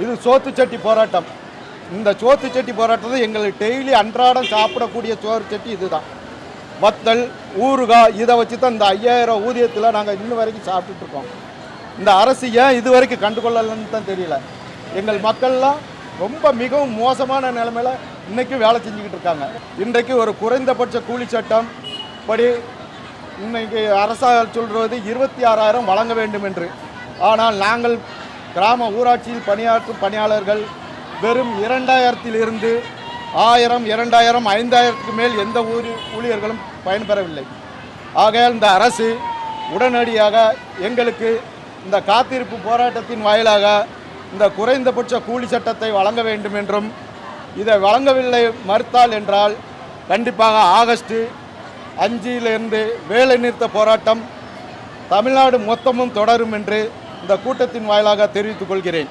இது சோத்து சட்டி போராட்டம். இந்த சோத்து சட்டி போராட்டத்தை எங்களுக்கு டெய்லி அன்றாடம் சாப்பிடக்கூடிய சோறு சட்டி இதுதான். வத்தல், ஊறுகாய் இதை வச்சு தான் இந்த 5000 ஊதியத்தில் நாங்கள் இன்னும் வரைக்கும் சாப்பிட்டுட்டு இருக்கோம். இந்த அரசு ஏன் இது வரைக்கும் கண்டுகொள்ளலன்னு தான் தெரியல. எங்கள் மக்கள்லாம் ரொம்ப மிகவும் மோசமான நிலைமையில் இன்றைக்கும் வேலை செஞ்சுக்கிட்டு இருக்காங்க. இன்றைக்கு ஒரு குறைந்தபட்ச கூலி சட்டம் படி இன்றைக்கி அரசாங்கம் சொல்வது 26,000 வழங்க வேண்டும் என்று. ஆனால் நாங்கள் கிராம ஊராட்சியில் பணியாற்றும் பணியாளர்கள் வெறும் 2000 1000, 2000, 5000க்கு மேல் எந்த ஊழியர்களும் பயன்பெறவில்லை. ஆகையால் இந்த அரசு உடனடியாக எங்களுக்கு இந்த காத்திருப்பு போராட்டத்தின் வாயிலாக இந்த குறைந்தபட்ச கூலி சட்டத்தை வழங்க வேண்டும் என்றும், இதை வழங்கவில்லை மறுத்தால் என்றால் கண்டிப்பாக ஆகஸ்ட் 5 வேலை நிறுத்த போராட்டம் தமிழ்நாடு மொத்தமும் தொடரும் என்று இந்த கூட்டத்தின் வாயிலாக தெரிவித்துக் கொள்கிறேன்.